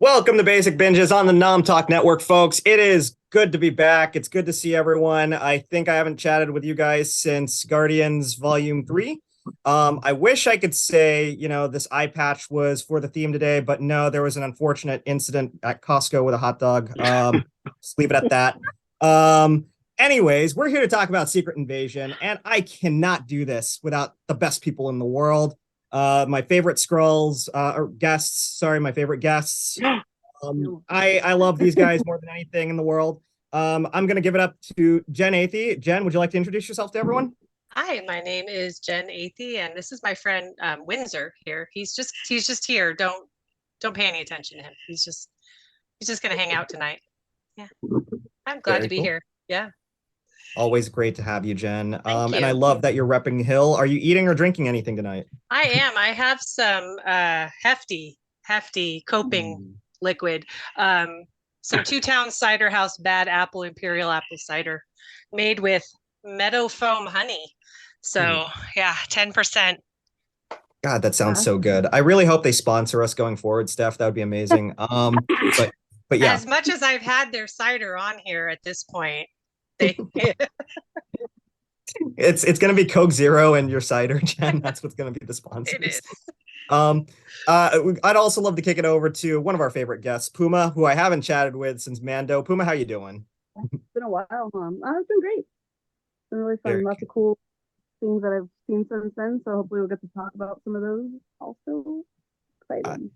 Welcome to Basic Binges on the Nom Talk Network, folks. It is good to be back. It's good to see everyone. I think I haven't chatted with you guys since Guardians Volume 3. I wish I could say, this eye patch was for the theme today, but no, there was an unfortunate incident at Costco with a hot dog. Just leave it at that. Anyways, we're here to talk about Secret Invasion, and I cannot do this without the best people in the world. My favorite Skrulls, or guests, sorry, my favorite guests. I love these guys more than anything in the world. I'm going to give it up to Jen Athey. Jen, would you like to introduce yourself to everyone? Hi, my name is Jen Athey, and this is my friend Windsor here. He's just here. Don't pay any attention to him. He's just going to hang out tonight. Yeah, I'm glad to be here. Yeah. Always great to have you, Jen. Thank you. And I love that you're repping Hill. Are you eating or drinking anything tonight? I am. I have some hefty coping liquid. Some Two Towns Cider House Bad Apple Imperial Apple Cider made with meadow foam honey. So yeah, 10%. God, that sounds so good. I really hope they sponsor us going forward, Steph. That would be amazing. But yeah. As much as I've had their cider on here at this point, it's going to be Coke Zero and your cider, Jen. That's what's going to be the sponsors. It is. I'd also love to kick it over to one of our favorite guests, Puma, who I haven't chatted with since Mando. Puma, how you doing? It's been a while. It's been great. It's been really fun. Lots of cool things that I've seen since then. So hopefully we'll get to talk about some of those also. Exciting.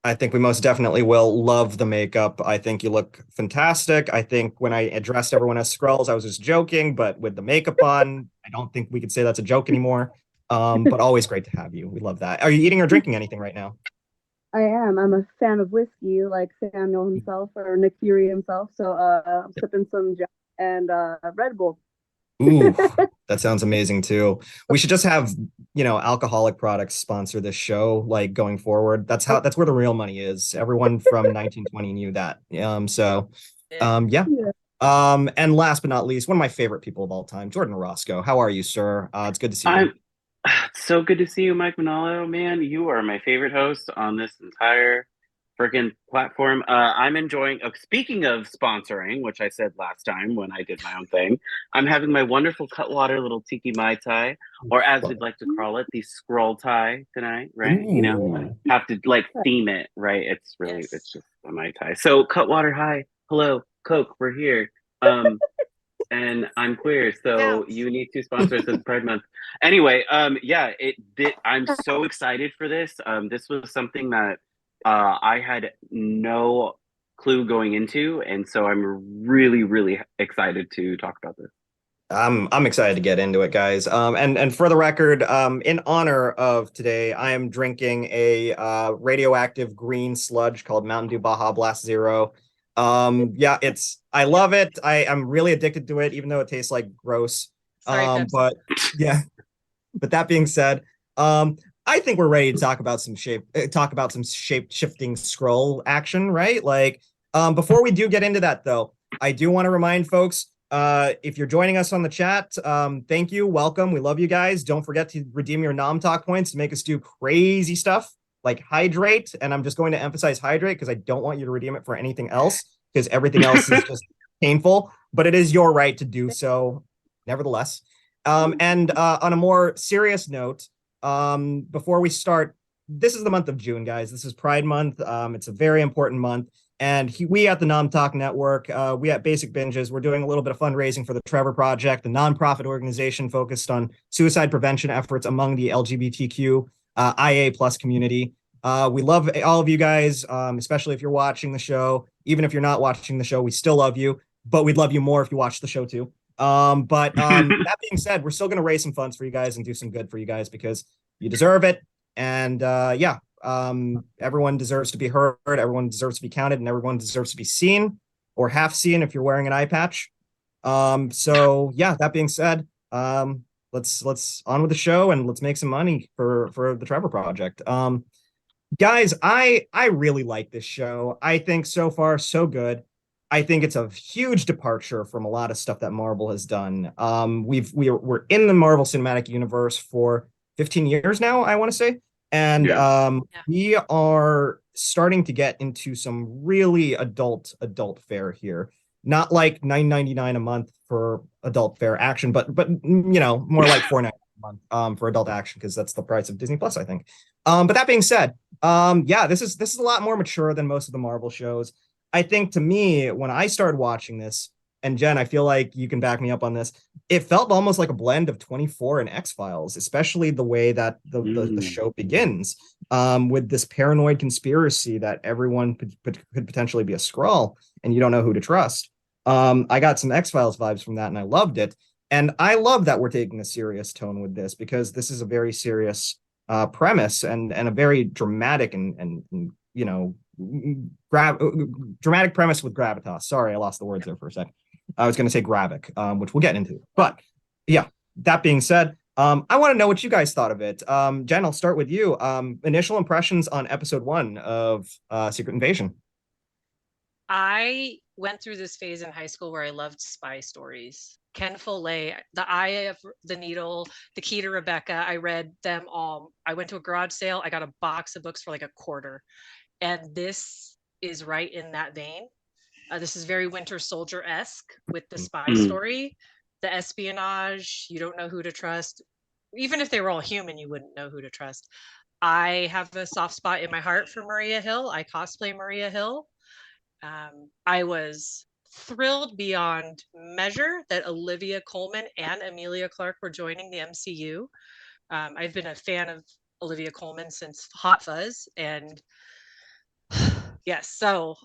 I think we most definitely will. Love the makeup. I think you look fantastic. I think when I addressed everyone as Skrulls, I was just joking, but with the makeup on, I don't think we could say that's a joke anymore. But always great to have you. We love that. Are you eating or drinking anything right now? I am. I'm a fan of whiskey, like Samuel himself or Nick Fury himself. So I'm sipping some Jack and Red Bull. Ooh, that sounds amazing too. We should just have, alcoholic products sponsor this show, like going forward. That's where the real money is. Everyone from 1920 knew that. Yeah. And last but not least, one of my favorite people of all time, Jordyn Orozco. How are you, sir? It's good to see you. So good to see you, Mike Manalo. Man, you are my favorite host on this entire freaking platform. I'm enjoying, speaking of sponsoring, which I said last time when I did my own thing, I'm having my wonderful Cutwater little tiki Mai Tai, or as we'd like to call it, the Skrull tie tonight, right? Ooh. Have to theme it, right? It's really, It's just a Mai Tai. So Cutwater, hi, hello, Coke, we're here. And I'm queer, so you need to sponsor us this Pride Month. Anyway, I'm so excited for this. This was something that I had no clue going into, and so I'm really, really excited to talk about this. I'm excited to get into it, guys. And for the record, in honor of today, I am drinking a radioactive green sludge called Mountain Dew Baja Blast Zero. I love it. I'm really addicted to it, even though it tastes like gross. Sorry, but that being said, I think we're ready to talk about some shape shifting Skrull action, right? Before we do get into that though, I do want to remind folks, if you're joining us on the chat, thank you, welcome, we love you guys. Don't forget to redeem your Nom Talk points to make us do crazy stuff like hydrate, and I'm just going to emphasize hydrate because I don't want you to redeem it for anything else, because everything else is just painful, but it is your right to do so nevertheless. And on a more serious note, before we start, this is the month of June, guys. This is Pride Month. It's a very important month. And we at the Nom Talk Network, we at Basic Binges, we're doing a little bit of fundraising for the Trevor Project, the nonprofit organization focused on suicide prevention efforts among the LGBTQ IA plus community. We love all of you guys, especially if you're watching the show. Even if you're not watching the show, we still love you, but we'd love you more if you watch the show too. That being said, we're still going to raise some funds for you guys and do some good for you guys because you deserve it. And everyone deserves to be heard, everyone deserves to be counted, and everyone deserves to be seen or half seen if you're wearing an eye patch. That being said, let's on with the show and let's make some money for the Trevor Project. Guys, I really like this show. I think so far so good. I think it's a huge departure from a lot of stuff that Marvel has done. We're in the Marvel Cinematic Universe for 15 years now, I want to say. And Yeah. Yeah. we are starting to get into some really adult fare here. Not like 9.99 a month for adult fare action, but more like 4.99 a month for adult action, because that's the price of Disney Plus, I think. But that being said, yeah, this is a lot more mature than most of the Marvel shows. I think to me, when I started watching this, and Jen, I feel like you can back me up on this, it felt almost like a blend of 24 and X-Files, especially the way that the show begins, with this paranoid conspiracy that everyone could potentially be a Skrull, and you don't know who to trust. I got some X-Files vibes from that, and I loved it. And I love that we're taking a serious tone with this, because this is a very serious premise, and a very dramatic and dramatic premise with gravitas. Sorry, I lost the words there for a second. I was going to say gravic, which we'll get into. But yeah, that being said, I want to know what you guys thought of it. Jen, I'll start with you. Initial impressions on episode 1 of Secret Invasion. I went through this phase in high school where I loved spy stories. Ken Follett, The Eye of the Needle, The Key to Rebecca. I read them all. I went to a garage sale. I got a box of books for like a quarter. And this is right in that vein. This is very Winter Soldier-esque with the spy story, the espionage. You don't know who to trust. Even if they were all human, you wouldn't know who to trust. I have a soft spot in my heart for Maria Hill. I cosplay Maria Hill. I was thrilled beyond measure that Olivia Colman and Emilia Clarke were joining the MCU. I've been a fan of Olivia Colman since Hot Fuzz, and yes, so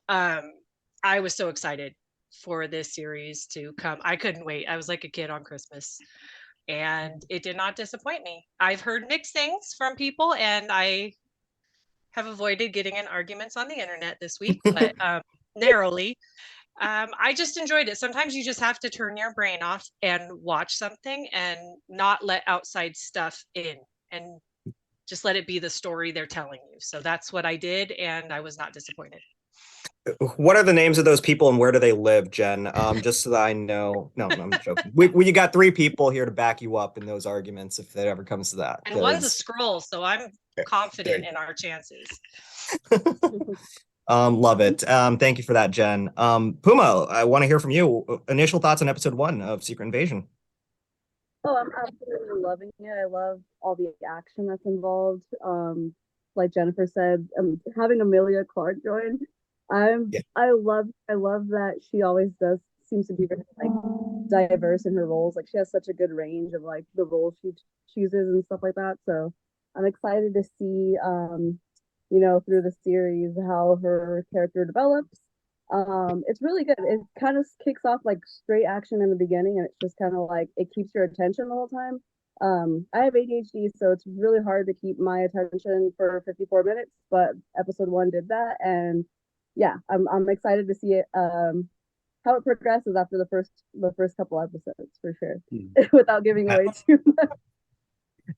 I was so excited for this series to come. I couldn't wait. I was like a kid on Christmas, and it did not disappoint me. I've heard mixed things from people, and I have avoided getting in arguments on the internet this week, but narrowly. I just enjoyed it. Sometimes you just have to turn your brain off and watch something and not let outside stuff in, and just let it be the story they're telling you. So that's what I did, and I was not disappointed. What are the names of those people, and where do they live, Jen? Just so that I know. No, I'm joking. You got 3 people here to back you up in those arguments if it ever comes to that. And one's a Skrull, so I'm confident in our chances. Love it. Thank you for that, Jen. Puma, I want to hear from you. Initial thoughts on episode 1 of Secret Invasion. Oh, I'm absolutely loving it. I love all the action that's involved. Like Jennifer said, having Emilia Clarke join, I love that she always seems to be very like diverse in her roles. Like she has such a good range of like the roles she chooses and stuff like that. So I'm excited to see through the series how her character develops. It's really good. It kind of kicks off like straight action in the beginning, and it's just kind of like it keeps your attention the whole time. I have ADHD, so it's really hard to keep my attention for 54 minutes, but episode 1 did that, and yeah, I'm excited to see it how it progresses after the first couple episodes for sure, without giving away too much.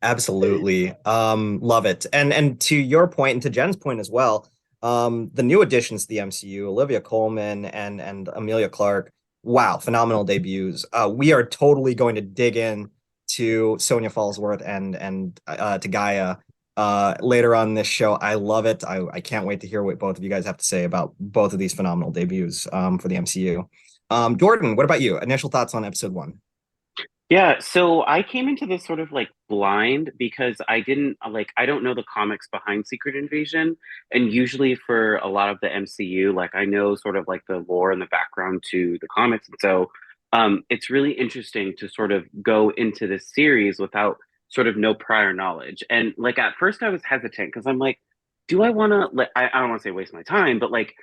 Absolutely. Love it. And to your point, and to Jen's point as well, the new additions to the MCU, Olivia Colman and Emilia Clarke, wow, phenomenal debuts. We are totally going to dig in to Sonya Fallsworth and to Gaia later on this show. I love it. I can't wait to hear what both of you guys have to say about both of these phenomenal debuts for the MCU. Jordyn, what about you? Initial thoughts on episode 1? Yeah, so I came into this sort of like blind because I don't know the comics behind Secret Invasion. And usually for a lot of the MCU, like I know sort of like the lore and the background to the comics. And so it's really interesting to sort of go into this series without sort of no prior knowledge. And like at first I was hesitant because I'm like, do I want to, like, I don't want to say waste my time, but like,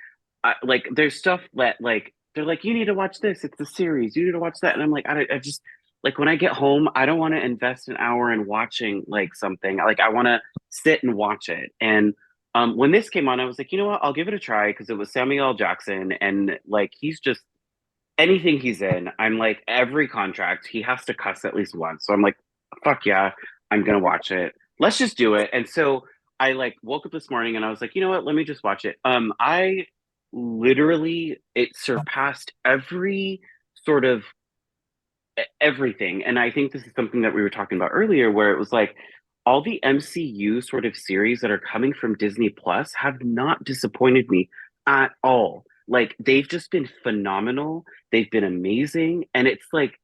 there's stuff that like, they're like, you need to watch this. It's the series. You need to watch that. And I'm like, I just, like when I get home, I don't want to invest an hour in watching like something. Like I want to sit and watch it. And when this came on, I was like, you know what? I'll give it a try because it was Samuel L. Jackson, and like he's just anything he's in. I'm like every contract he has to cuss at least once. So I'm like, fuck yeah, I'm gonna watch it. Let's just do it. And so I like woke up this morning and I was like, you know what? Let me just watch it. I literally it surpassed every sort of everything. And I think this is something that we were talking about earlier, where it was like all the MCU sort of series that are coming from Disney Plus have not disappointed me at all. Like they've just been phenomenal. They've been amazing. And it's like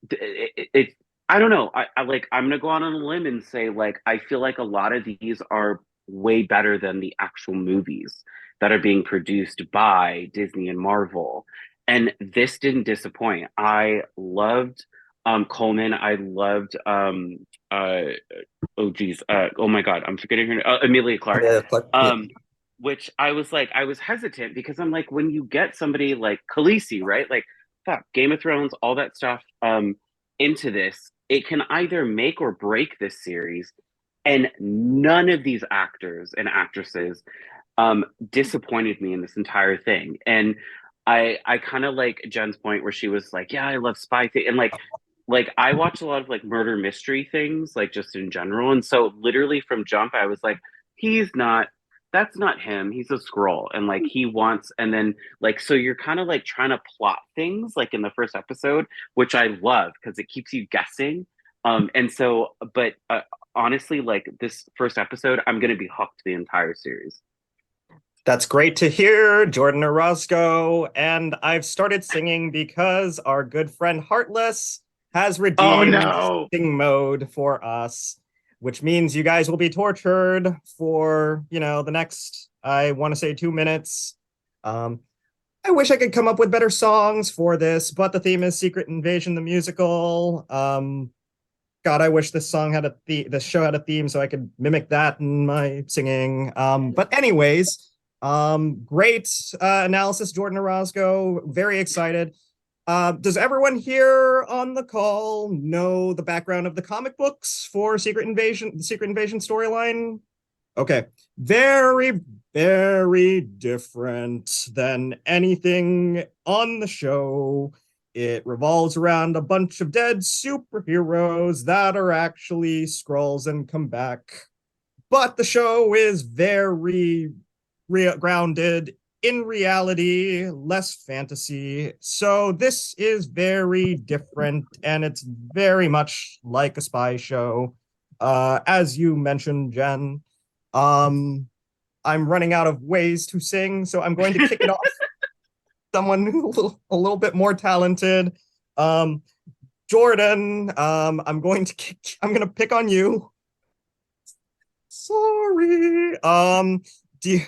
it I don't know. I like I'm gonna go out on a limb and say like I feel like a lot of these are way better than the actual movies that are being produced by Disney and Marvel. And this didn't disappoint. I loved Coleman. I loved uh oh geez, oh my god, I'm forgetting her name. Amelia Clark. Yeah, yeah. Which I was like, I was hesitant because I'm like, when you get somebody like Khaleesi, right? Like fuck, Game of Thrones, all that stuff, into this, it can either make or break this series. And none of these actors and actresses disappointed me in this entire thing. And I kind of like Jen's point where she was like, yeah, I love spy thing. And like I watch a lot of like murder mystery things, like just in general. And so literally from jump, I was like, he's not that's not him. He's a scroll. And like he wants and then like so you're kind of like trying to plot things like in the first episode, which I love because it keeps you guessing. And so but honestly, like this first episode, I'm gonna be hooked the entire series. That's great to hear, Jordyn Orozco. And I've started singing because our good friend Heartless has Oh redeemed no. sing mode for us, which means you guys will be tortured for, the next, I want to say 2 minutes. I wish I could come up with better songs for this, but the theme is Secret Invasion, the musical. God, I wish this song had this show had a theme so I could mimic that in my singing. But anyways, great analysis, Jordyn Orozco. Very excited. Does everyone here on the call know the background of the comic books for the Secret Invasion storyline? Okay. Very, very different than anything on the show. It revolves around a bunch of dead superheroes that are actually Skrulls and come back. But the show is very grounded in reality, less fantasy. So this is very different, and it's very much like a spy show. As you mentioned, Jen, I'm running out of ways to sing, so I'm going to kick it off. Someone a little bit more talented. Jordyn, I'm going to pick on you. Sorry. Do you,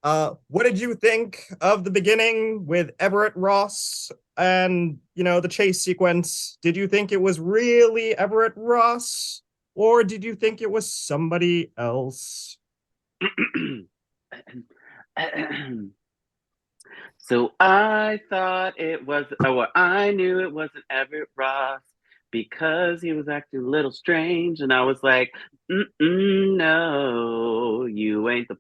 what did you think of the beginning with Everett Ross and, the chase sequence? Did you think it was really Everett Ross, or did you think it was somebody else? So I thought it was, well, I knew it wasn't Everett Ross because he was acting a little strange. And I was like, no, you ain't the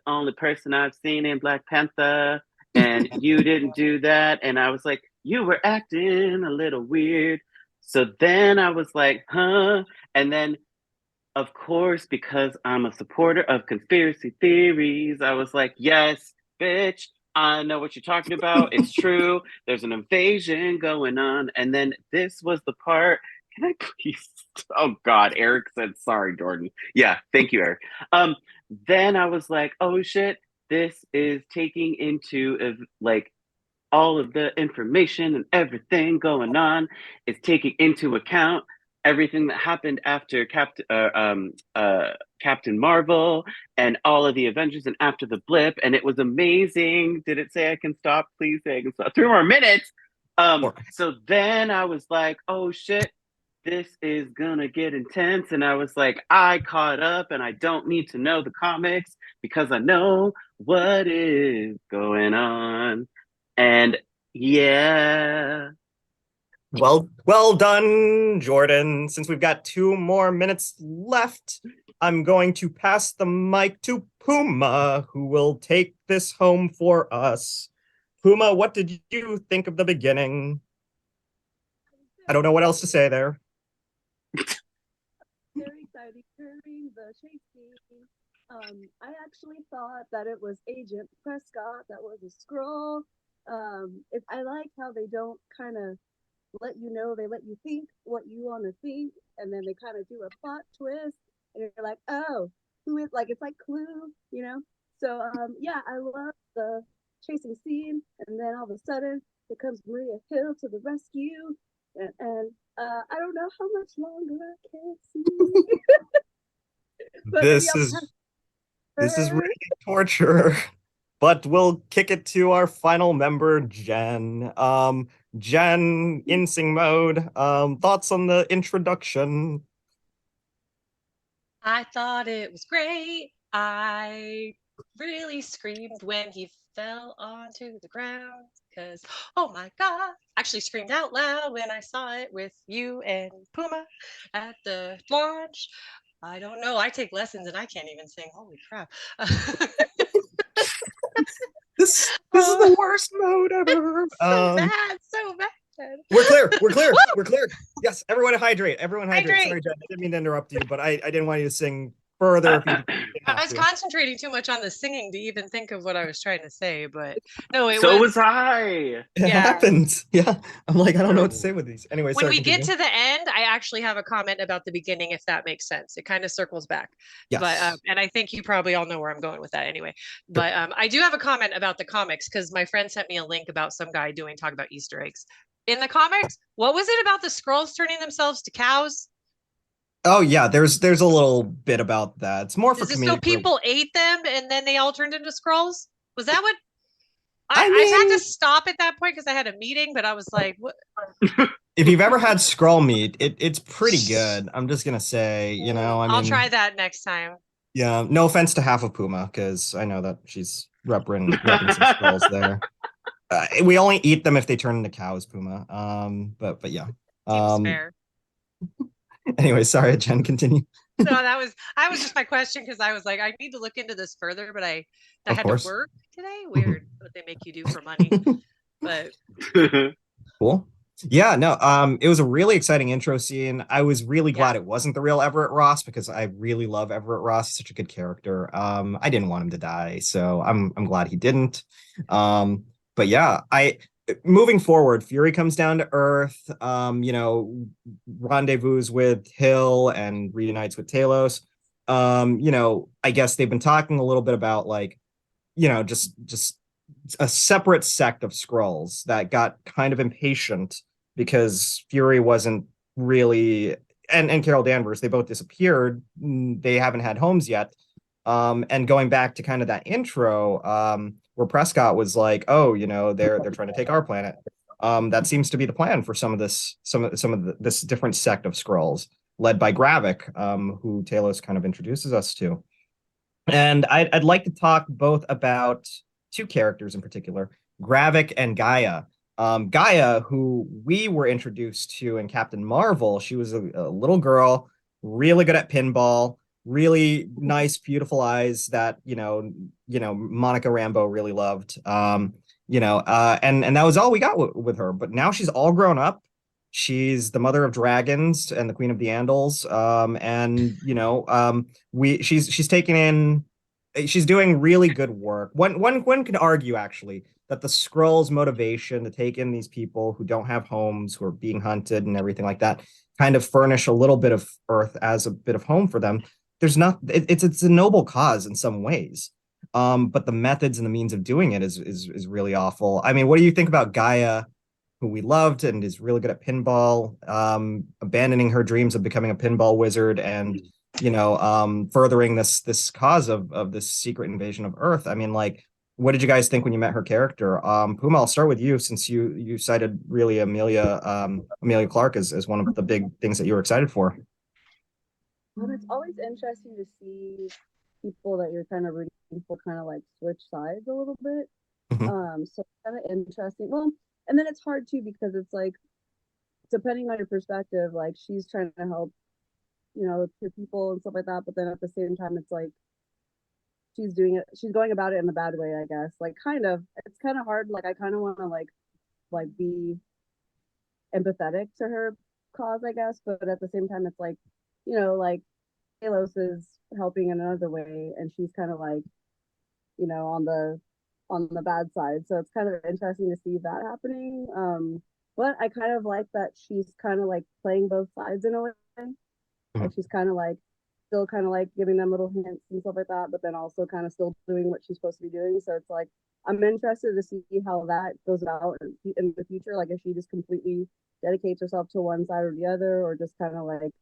only person I've seen in Black Panther. And you didn't do that. And I was like, you were acting a little weird. So then I was like, huh? And then, of course, because I'm a supporter of conspiracy theories, I was like, yes, bitch. I know what you're talking about. It's true. There's an invasion going on. And then this was the part. Can I please? Oh God, Eric said sorry, Jordyn. Yeah, thank you, Eric. Then I was like, oh shit, this is taking into like all of the information and everything going on is taking into account everything that happened after Captain Marvel and all of the Avengers and after the blip, and it was amazing. Did it say I can stop? Please say I can stop. 3 more minutes. So then I was like, oh shit, this is gonna get intense. And I was like, I caught up and I don't need to know the comics because I know what is going on. And yeah. Well done, Jordyn. Since we've got 2 more minutes left, I'm going to pass the mic to Puma, who will take this home for us. Puma, what did you think of the beginning? I don't know what else to say there. Very exciting during the chase scene, I actually thought that it was Agent Prescott that was a scroll. If I like how they don't kind of let you know, they let you think what you want to think, and then they kind of do a plot twist, and you're like, oh, who is, like, it's like Clue, you know? So yeah, I love the chasing scene, and then all of a sudden here comes Maria Hill to the rescue, and I don't know how much longer I can't see. But maybe This I'll pass is her. really torture. But we'll kick it to our final member, Jen. Jen, in sing mode. Thoughts on the introduction? I thought it was great. I really screamed when he fell onto the ground because, oh my God, actually screamed out loud when I saw it with you and Puma at the launch. I don't know. I take lessons and I can't even sing. Holy crap. This is the worst mode ever. So bad, so bad. We're clear. We're clear. We're clear. Yes, everyone hydrate. Everyone hydrate. Hydrate. Sorry, Jen, I didn't mean to interrupt you, but I didn't want you to sing further if you didn't I have was to. concentrating too much on the singing to even think of what I was trying to say, but no, it So was. was I. It Yeah. happened. Yeah. I'm like, I don't know what to say with these. Anyway, When sorry, we get continue. to the end, I actually have a comment about the beginning, if that makes sense. It kind of circles back. Yes. But and I think you probably all know where I'm going with that anyway. Sure. But I do have a comment about the comics because my friend sent me a link about some guy talk about Easter eggs. In the comics, what was it about the scrolls turning themselves to cows? Oh yeah, there's a little bit about that. It's more for Is this so comedic relief. people ate them and then they all turned into scrolls? Was that what I I had mean, to stop at that point because I had a meeting, but I was like, what? if you've ever had scroll meat, it's pretty good. I'm just gonna say, you know, I I'll mean, try that next time. yeah, no offense to half of Puma, because I know that she's repping some scrolls there. We only eat them if they turn into cows, Puma. But yeah. Seems Um, fair. anyway, sorry, Jen, continue. No, that was just my question because I was like, I need to look into this further, but I Of had to course. work today. Weird what they make you do for money. But Cool. Yeah, no, it was a really exciting intro scene. I was really yeah, glad it wasn't the real Everett Ross because I really love Everett Ross. He's such a good character. I didn't want him to die, so I'm glad he didn't. But yeah, I moving forward, Fury comes down to Earth, you know, rendezvous with Hill and reunites with Talos. You know, I guess they've been talking a little bit about like, you know, just a separate sect of Skrulls that got kind of impatient because Fury wasn't really and Carol Danvers, they both disappeared. They haven't had homes yet. And going back to kind of that intro, where Prescott was like, "Oh, you know, they're trying to take our planet." That seems to be the plan for this different sect of Skrulls, led by Gravik, who Talos kind of introduces us to. And I'd like to talk both about two characters in particular, Gravik and Gaia. Gaia, who we were introduced to in Captain Marvel, she was a little girl, really good at pinball, really nice, beautiful eyes that Monica Rambeau really loved. And that was all we got with her. But now she's all grown up. She's the mother of dragons and the queen of the Andals. She's taken in. She's doing really good work. One could argue actually that the Skrulls' motivation to take in these people who don't have homes, who are being hunted and everything like that, kind of furnish a little bit of Earth as a bit of home for them. There's not. It's a noble cause in some ways, but the methods and the means of doing it is really awful. I mean, what do you think about Gaia, who we loved and is really good at pinball, abandoning her dreams of becoming a pinball wizard and furthering this cause of this secret invasion of Earth? I mean, like, what did you guys think when you met her character? Puma, I'll start with you since you cited really Amelia Clark as one of the big things that you were excited for. It's always interesting to see people that you're kind of rooting for kind of like switch sides a little bit. So kind of interesting. Well, and then it's hard too because it's like, depending on your perspective, like she's trying to help, your people and stuff like that, but then at the same time, it's like she's going about it in the bad way, I guess. Like it's kind of hard. Like I kind of want to like be empathetic to her cause, I guess, but at the same time, it's like, like Talos is helping in another way, and she's kind of like, on the bad side. So it's kind of interesting to see that happening. But I kind of like that she's kind of like playing both sides in a way. Like she's kind of like still kind of like giving them little hints and stuff like that, but then also kind of still doing what she's supposed to be doing. So it's like I'm interested to see how that goes out in the future. Like if she just completely dedicates herself to one side or the other, or just kind of like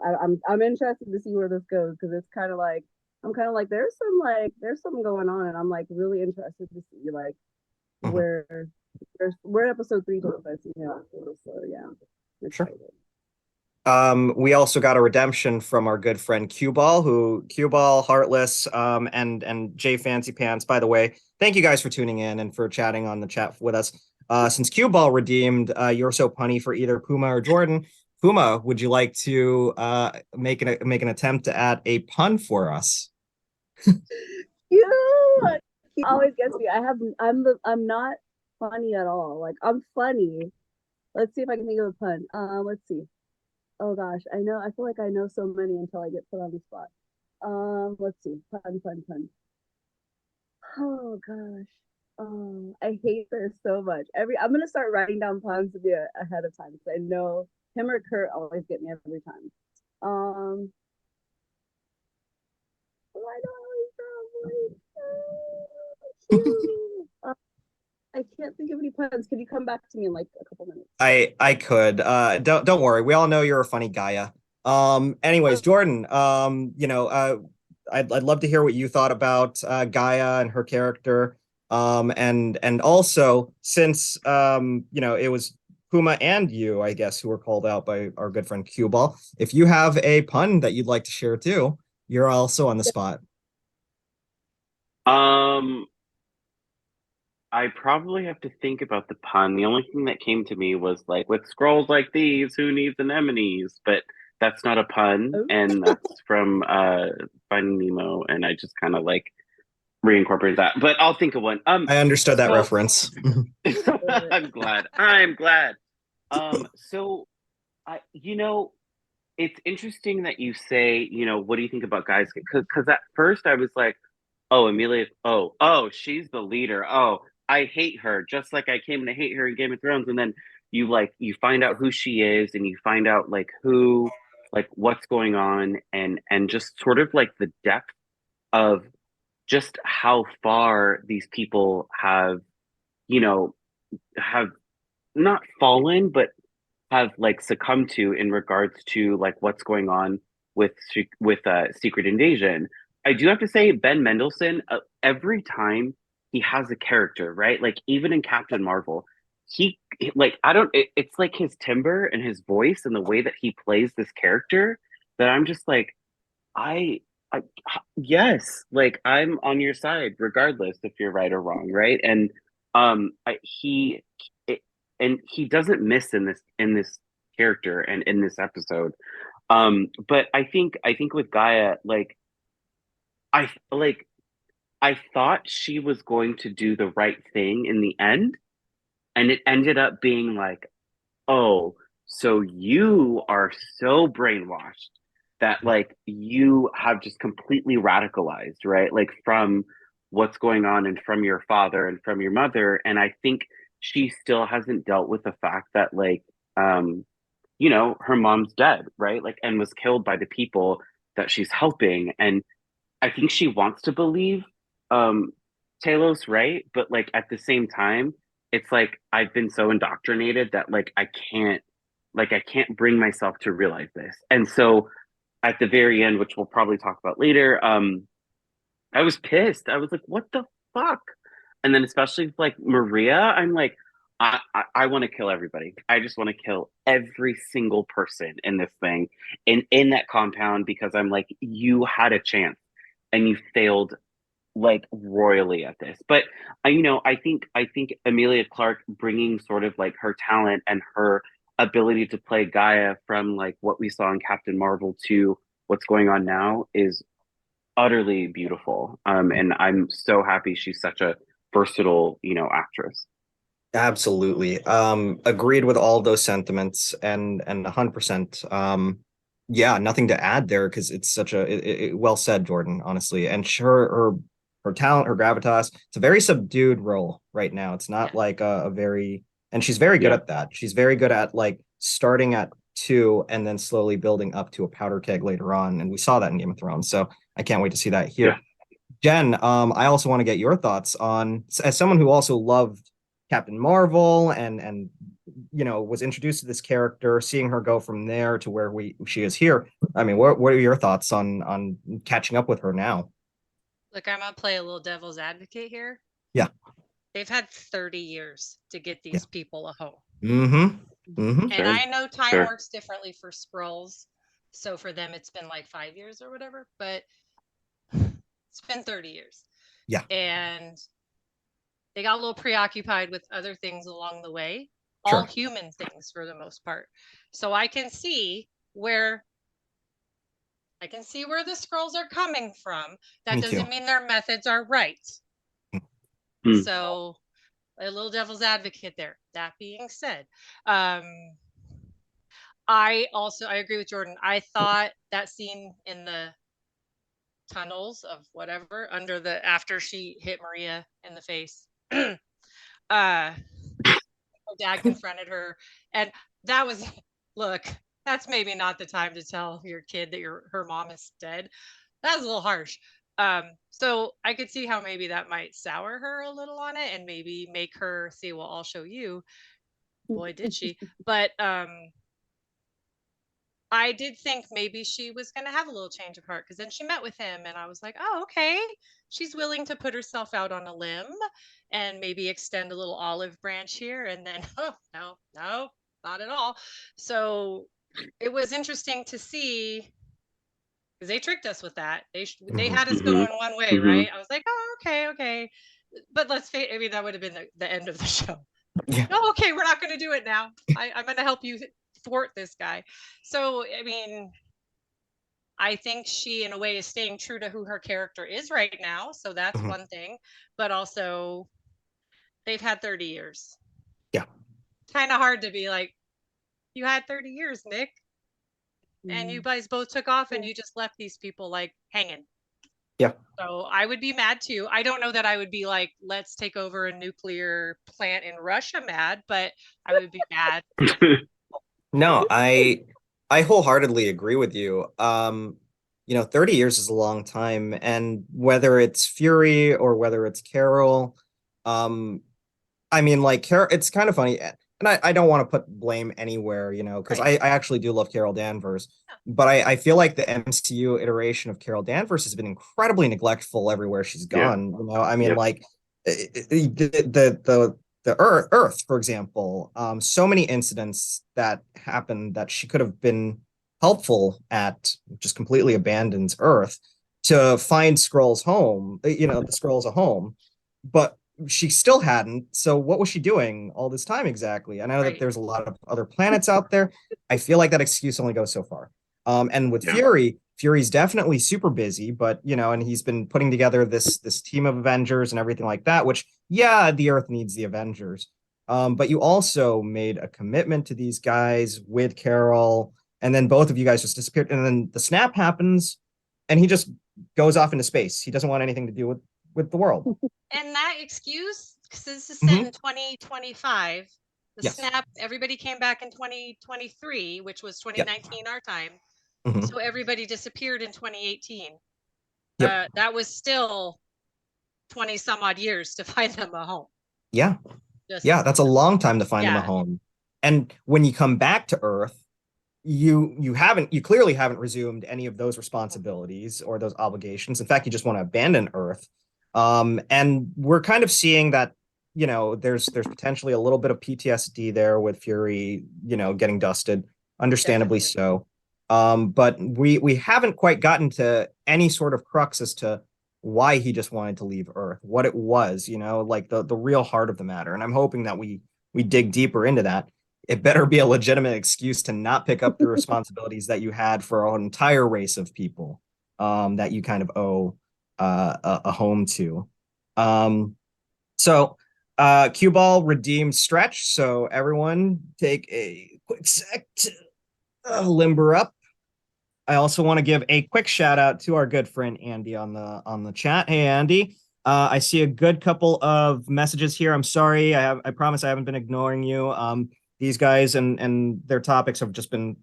I'm interested to see where this goes, because it's kind of like I'm kind of like there's something going on, and I'm like really interested to see like where where episode 3 takes place, after this. So yeah, I'm Sure. excited. We also got a redemption from our good friend Cue Ball, Heartless, and Jay Fancy Pants. By the way, thank you guys for tuning in and for chatting on the chat with us. Since Cue Ball redeemed You're So Punny for either Puma or Jordyn, Puma, would you like to make an attempt to add a pun for us? You he always gets me. I'm not funny at all. Like I'm funny. Let's see if I can think of a pun. Let's see. Oh gosh, I feel like I know so many until I get put on the spot. Let's see. Pun. Oh gosh. I hate this so much. I'm gonna start writing down puns to be ahead of time, because I know him or Kurt always get me every time. Why do I always I can't think of any puns. Could you come back to me in like a couple minutes? I could. Don't worry. We all know you're a funny Gaia. Anyways, Jordyn, I'd love to hear what you thought about Gaia and her character. And also since it was Puma and you, I guess, who were called out by our good friend Cue Ball. If you have a pun that you'd like to share too, you're also on the spot. I probably have to think about the pun. The only thing that came to me was like, with scrolls like these, who needs anemones? But that's not a pun, and that's from Finding Nemo, and I just kind of like reincorporated that. But I'll think of one. I understood that reference. I'm glad. I'm glad. So it's interesting that you say, what do you think about guys? Because at first I was like, oh, Amelia, oh, she's the leader. Oh, I hate her, just like I came to hate her in Game of Thrones. And then you find out who she is, and you find out what's going on, and just sort of like the depth of just how far these people have not fallen, but have like succumbed to in regards to like what's going on with Secret Invasion. I do have to say, Ben Mendelsohn, every time he has a character, right? Like even in Captain Marvel, it's like his timbre and his voice and the way that he plays this character that I'm just like, I, I yes, like I'm on your side regardless if you're right or wrong, right? And he doesn't miss in this character and in this episode. But I think with Gaia, I like I thought she was going to do the right thing in the end, and it ended up being like, oh, so you are so brainwashed that like you have just completely radicalized, right? Like from what's going on and from your father and from your mother. And I think she still hasn't dealt with the fact that her mom's dead, right? Like, and was killed by the people that she's helping. And I think she wants to believe um Talos, right? But like at the same time, it's like I've been so indoctrinated that I can't bring myself to realize this. And so at the very end, which we'll probably talk about later, I was pissed. I was like, what the fuck? And then especially like Maria, I'm like, I want to kill everybody. I just want to kill every single person in this thing, in that compound, because I'm like, you had a chance and you failed like royally at this. But I think Amelia Clark bringing sort of like her talent and her ability to play Gaia from like what we saw in Captain Marvel to what's going on now is utterly beautiful. And I'm so happy she's such a versatile, actress. Absolutely. Agreed with all those sentiments and 100%. Yeah, nothing to add there because it's such a well said, Jordyn, honestly. And sure, her talent, her gravitas, it's a very subdued role right now. It's not Yeah. like a very, and she's very good Yeah. at that. She's very good at like starting at two and then slowly building up to a powder keg later on. And we saw that in Game of Thrones. So I can't wait to see that here. Yeah. Jen, I also want to get your thoughts on, as someone who also loved Captain Marvel and was introduced to this character, seeing her go from there to where she is here. I mean, what are your thoughts on catching up with her now? Look, I'm gonna play a little devil's advocate here. Yeah. They've had 30 years to get Yeah. these people a home. Mm-hmm. Mm-hmm. And Sure. I know time Sure. works differently for scrolls. So for them, it's been like 5 years or whatever, but it's been 30 years. Yeah. And they got a little preoccupied with other things along the way, Sure. all human things for the most part. So I can see where the scrolls are coming from. That Me doesn't too. mean their methods are right. Hmm. So a little devil's advocate there. That being said, I agree with Jordyn. I thought that scene in the tunnels of whatever after she hit Maria in the face, her dad confronted her, and that was look. That's maybe not the time to tell your kid that her mom is dead. That was a little harsh. So I could see how maybe that might sour her a little on it and maybe make her see, well, I'll show you. Boy, did she. But I did think maybe she was going to have a little change of heart because then she met with him and I was like, oh, okay. She's willing to put herself out on a limb and maybe extend a little olive branch here. And then, oh, no, not at all. So it was interesting to see because they tricked us with that. They had us going one way, right? I was like, oh, okay. But let's face it, I mean, that would have been the end of the show. Yeah. No, okay, we're not going to do it now. I'm going to help you thwart this guy. So, I mean, I think she, in a way, is staying true to who her character is right now. So that's Mhm. one thing. But also, they've had 30 years. Yeah. Kind of hard to be like, you had 30 years, Nick. And you guys both took off and you just left these people like hanging. Yeah. So I would be mad too. I don't know that I would be like, let's take over a nuclear plant in Russia mad, but I would be mad. No, I wholeheartedly agree with you. 30 years is a long time, and whether it's Fury or whether it's Carol, I mean, like Carol, it's kind of funny, and I don't want to put blame anywhere, because Right. I actually do love Carol Danvers, but I feel like the MCU iteration of Carol Danvers has been incredibly neglectful everywhere she's gone. I mean, Yeah. like the Earth, for example, so many incidents that happened that she could have been helpful at, just completely abandons Earth to find Skrull's home, the Skrull's a home, but she still hadn't. So what was she doing all this time exactly? I know that Right. there's a lot of other planets out there. I feel like that excuse only goes so far. And with Yeah. Fury's definitely super busy, but and he's been putting together this team of Avengers and everything like that, which yeah, the Earth needs the Avengers. But you also made a commitment to these guys with Carol, and then both of you guys just disappeared. And then the snap happens, and he just goes off into space. He doesn't want anything to do with the world. And that excuse, because this is set in 2025, the Yes. snap, everybody came back in 2023, which was 2019 our time. Mhm. So everybody disappeared in 2018. Yep. That was still 20 some odd years to find them a home. Yeah. Just, Yeah, that's a long time to find them a Yeah. home. And when you come back to Earth, you clearly haven't resumed any of those responsibilities or those obligations. In fact, you just want to abandon Earth. And we're kind of seeing that, there's potentially a little bit of PTSD there with Fury, getting dusted, understandably Definitely. so. But we haven't quite gotten to any sort of crux as to why he just wanted to leave Earth, what it was, like the real heart of the matter. And I'm hoping that we dig deeper into that. It better be a legitimate excuse to not pick up the responsibilities that you had for an entire race of people, that you kind of owe a home to. So cue ball redeemed stretch. So everyone take a quick sec to limber up. I also want to give a quick shout out to our good friend Andy on the chat. Hey Andy, I see a good couple of messages here. I'm sorry, I promise I haven't been ignoring you. These guys and their topics have just been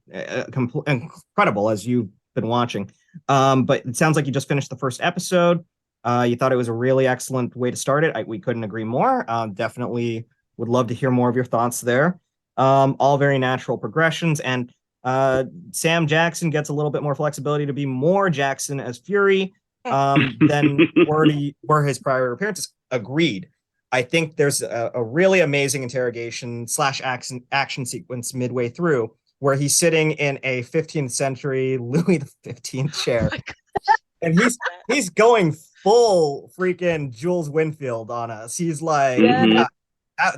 incredible as you've been watching. But it sounds like you just finished the first episode. You thought it was a really excellent way to start it. We couldn't agree more. Definitely would love to hear more of your thoughts there. All very natural progressions, and Sam Jackson gets a little bit more flexibility to be more Jackson as Fury than were his prior appearances. Agreed. I think there's a really amazing interrogation / action sequence midway through where he's sitting in a 15th century Louis XV chair, and he's going full freaking Jules Winfield on us. He's like, Yeah.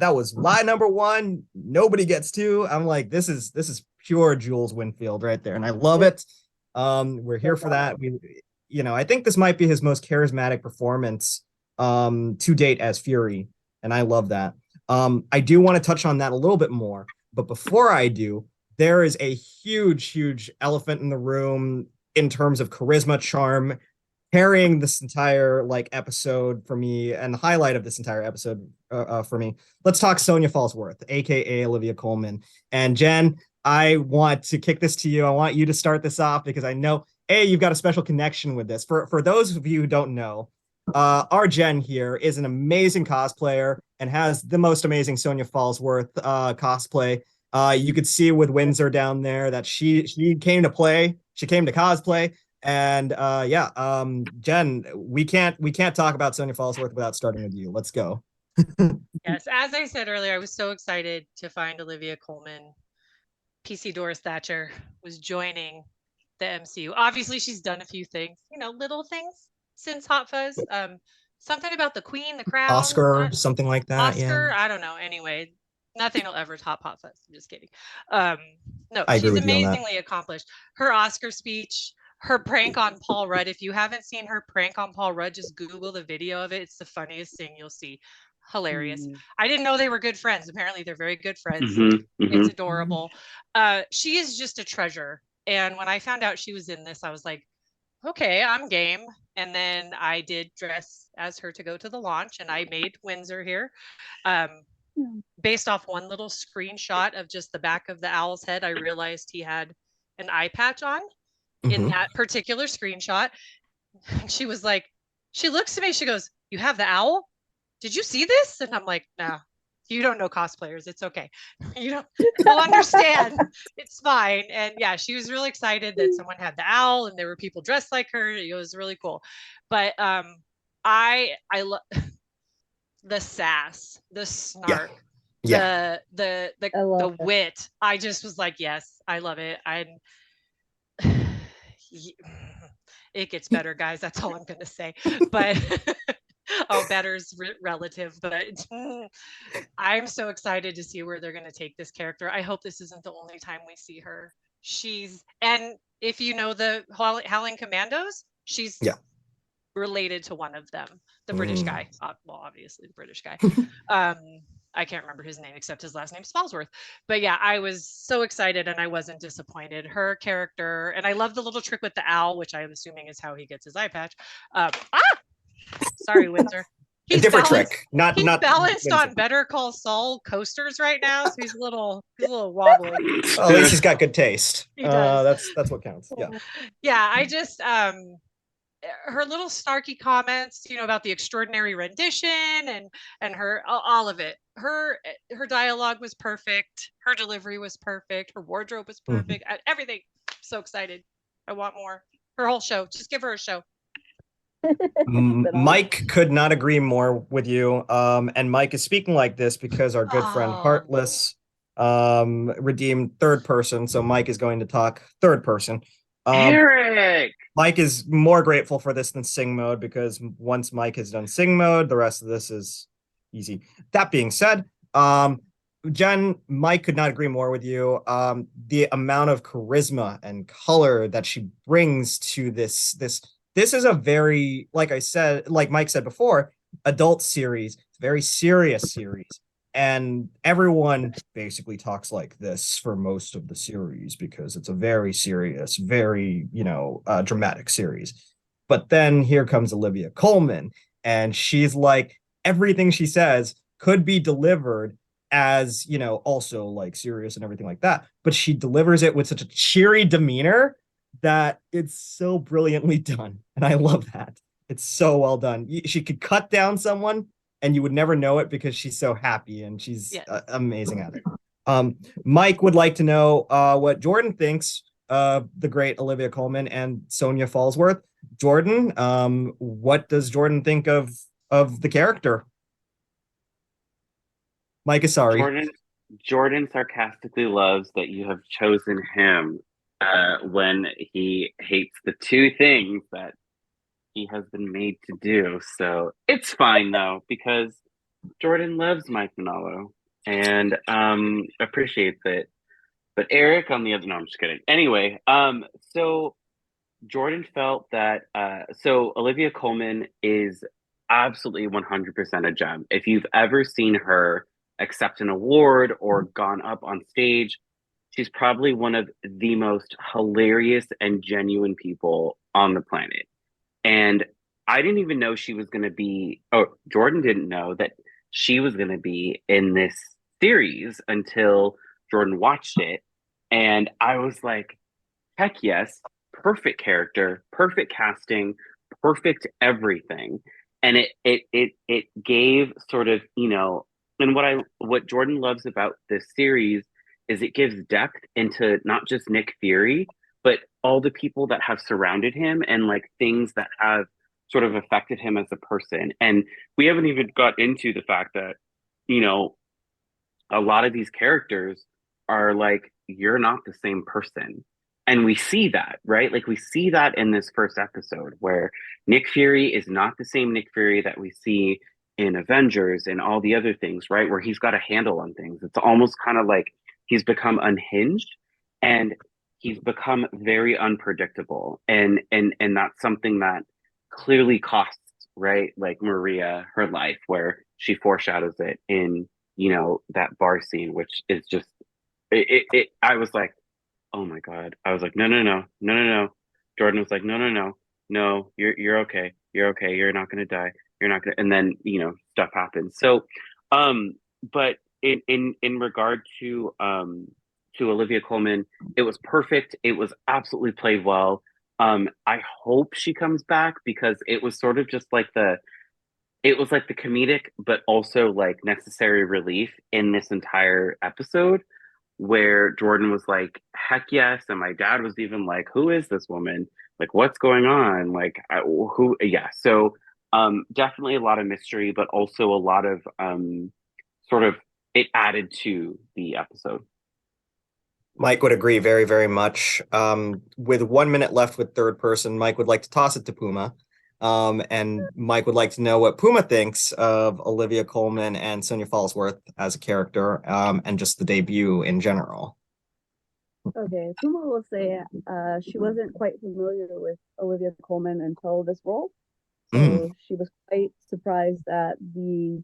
that was lie number one. Nobody gets two. I'm like, this is pure Jules Winfield right there, and I love it. We're here for that. I think this might be his most charismatic performance to date as Fury, and I love that. I do want to touch on that a little bit more, but before I do, there is a huge elephant in the room in terms of charisma, charm, carrying this entire episode for me, and the highlight of this entire episode for me. Let's talk Sonya Fallsworth, aka Olivia Colman. And Jen, I want to kick this to you. I want you to start this off because I know you've got a special connection with this. For those of you who don't know, our Jen here is an amazing cosplayer and has the most amazing Sonya Fallsworth cosplay. You could see with Windsor down there that she came to play. She came to cosplay. And Jen, we can't talk about Sonya Fallsworth without starting with you. Let's go. Yes, as I said earlier, I was so excited to find Olivia Colman. PC Doris Thatcher was joining the MCU. Obviously, she's done a few things, little things since Hot Fuzz. Something about the Queen, the Crown, Oscar, something like that. Oscar, yeah. I don't know. Anyway, nothing will ever top Hot Fuzz. I'm just kidding. No, I agree she's with you on that. amazingly accomplished. Her Oscar speech, her prank on Paul Rudd. If you haven't seen her prank on Paul Rudd, just Google the video of it. It's the funniest thing you'll see. Hilarious. I didn't know they were good friends. Apparently, they're very good friends. It's adorable. She is just a treasure. And when I found out she was in this, I was like, okay, I'm game. And then I did dress as her to go to the launch, and I made Windsor here. Based off one little screenshot of just the back of the owl's head, I realized he had an eye patch on in that particular screenshot. And she was like, she looks at me, she goes, "You have the owl? Did you see this?" And I'm like, "No, you don't know cosplayers. It's okay. You'll understand. It's fine." And yeah, she was really excited that someone had the owl and there were people dressed like her. It was really cool. But I love the sass, the snark, the wit. I just was like, yes, I love it. It gets better, guys. That's all I'm gonna say. But better's relative. But I'm so excited to see where they're gonna take this character. I hope this isn't the only time we see her. And if you know the Howling Commandos, she's related to one of them, the British guy. Well, obviously the British guy. I can't remember his name except his last name's Fallsworth. But yeah, I was so excited and I wasn't disappointed. Her character, and I love the little trick with the owl, which I'm assuming is how he gets his eye patch. Sorry, Windsor. He's a different trick. Not balanced Windsor. On Better Call Saul coasters right now, so he's a little wobbly. Well, at least he's got good taste. He does. That's what counts. Yeah. Yeah, I just her little snarky comments, about the extraordinary rendition and her all of it. Her dialogue was perfect. Her delivery was perfect. Her wardrobe was perfect. Everything. So excited. I want more. Her whole show. Just give her a show. Mike could not agree more with you. And Mike is speaking like this because our good friend Heartless redeemed third person. So Mike is going to talk third person. Eric! Mike is more grateful for this than sing mode because once Mike has done sing mode, the rest of this is easy. That being said, Jen, Mike could not agree more with you. The amount of charisma and color that she brings to this is a very, like Mike said before, adult series, very serious series. and everyone basically talks like this for most of the series because it's a very serious, very, dramatic series. But then here comes Olivia Colman, and she's like, everything she says could be delivered as, also like serious and everything like that. But she delivers it with such a cheery demeanor that it's so brilliantly done. And I love that. It's so well done. She could cut down someone and you would never know it because she's so happy and she's amazing at it. Mike would like to know what Jordyn thinks of the great Olivia Colman and Sonia Fallsworth. Jordyn, what does Jordyn think of the character? Mike is sorry. Jordyn sarcastically loves that you have chosen him when he hates the two things that he has been made to do. So it's fine though, because Jordyn loves Mike Manalo and appreciates it. But Eric on the other, no, I'm just kidding. Anyway, so Jordyn felt that so Olivia Colman is absolutely 100% a gem. If you've ever seen her accept an award or gone up on stage, she's probably one of the most hilarious and genuine people on the planet. And I didn't even know she was going to be, Jordyn didn't know that she was going to be in this series until Jordyn watched it. And I was like, heck yes, perfect character, perfect casting, perfect everything. And it gave sort of, and what Jordyn loves about this series is it gives depth into not just Nick Fury, but all the people that have surrounded him and like things that have sort of affected him as a person. And we haven't even got into the fact that, a lot of these characters are like, you're not the same person. And we see that, right? Like we see that in this first episode where Nick Fury is not the same Nick Fury that we see in Avengers and all the other things, right? Where he's got a handle on things. It's almost kind of like he's become unhinged and he's become very unpredictable. And that's something that clearly costs, right? Like Maria, her life, where she foreshadows it in, that bar scene, which is just, I was like, oh my God. I was like, no. Jordyn was like, no, you're okay. You're okay. You're not going to die. You're not going to, and then, stuff happens. So, but in regard to Olivia Colman, it was perfect. It was absolutely played well. I hope she comes back because it was sort of just like it was like the comedic, but also like necessary relief in this entire episode where Jordyn was like, heck yes. And my dad was even like, who is this woman? Like, what's going on? Like, who? Yeah. So definitely a lot of mystery, but also a lot of sort of it added to the episode. Mike would agree very, very much. With 1 minute left with third person, Mike would like to toss it to Puma. And Mike would like to know what Puma thinks of Olivia Colman and Sonia Fallsworth as a character, and just the debut in general. Okay, Puma will say she wasn't quite familiar with Olivia Colman until this role. So she was quite surprised at the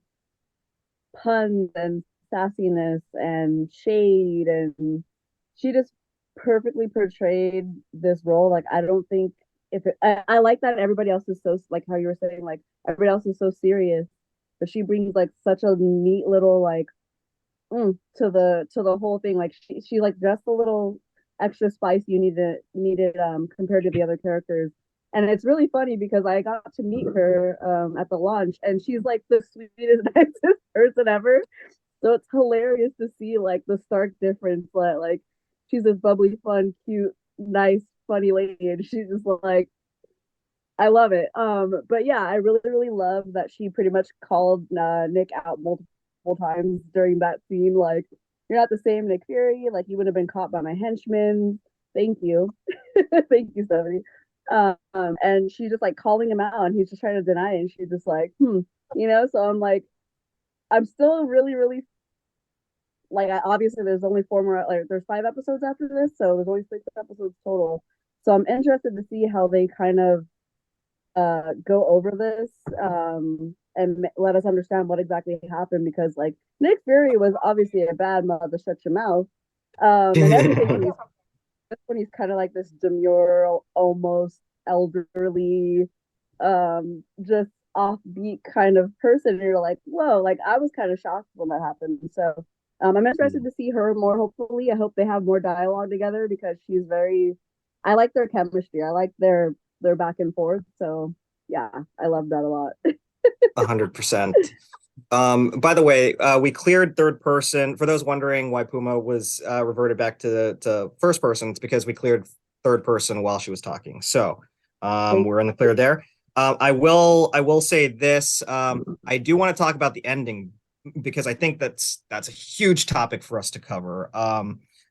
puns and sassiness and shade, and she just perfectly portrayed this role. Like, I don't think I like that everybody else is so, like how you were saying, like everybody else is so serious, but she brings like such a neat little like to the whole thing. Like she like just a little extra spice you needed compared to the other characters. And it's really funny because I got to meet her at the launch, and she's like the sweetest, nicest person ever. So it's hilarious to see like the stark difference. Like she's this bubbly, fun, cute, nice, funny lady, and she's just like, I love it. But yeah, I really, really love that she pretty much called Nick out multiple times during that scene. Like, you're not the same Nick Fury. Like, you would have been caught by my henchmen. Thank you, thank you, Stephanie. And she's just like calling him out, and he's just trying to deny it. And she's just like, So I'm like, I'm still really, really like, obviously there's only 4 more, like there's 5 episodes after this, so there's only 6 episodes total. So I'm interested to see how they kind of go over this. and let us understand what exactly happened, because like Nick Fury was obviously a bad mother, shut your mouth, and everything when he's kind of like this demure, almost elderly, just offbeat kind of person. And you're like, whoa, like I was kind of shocked when that happened. So I'm interested to see her more, hopefully. I hope they have more dialogue together, because she's very, I like their chemistry. I like their back and forth. So yeah, I love that a lot. 100%. By the way, we cleared third person. For those wondering why Puma was reverted back to first person, it's because we cleared third person while she was talking. So we're in the clear there. I will say this. I do want to talk about the ending, because I think that's a huge topic for us to cover.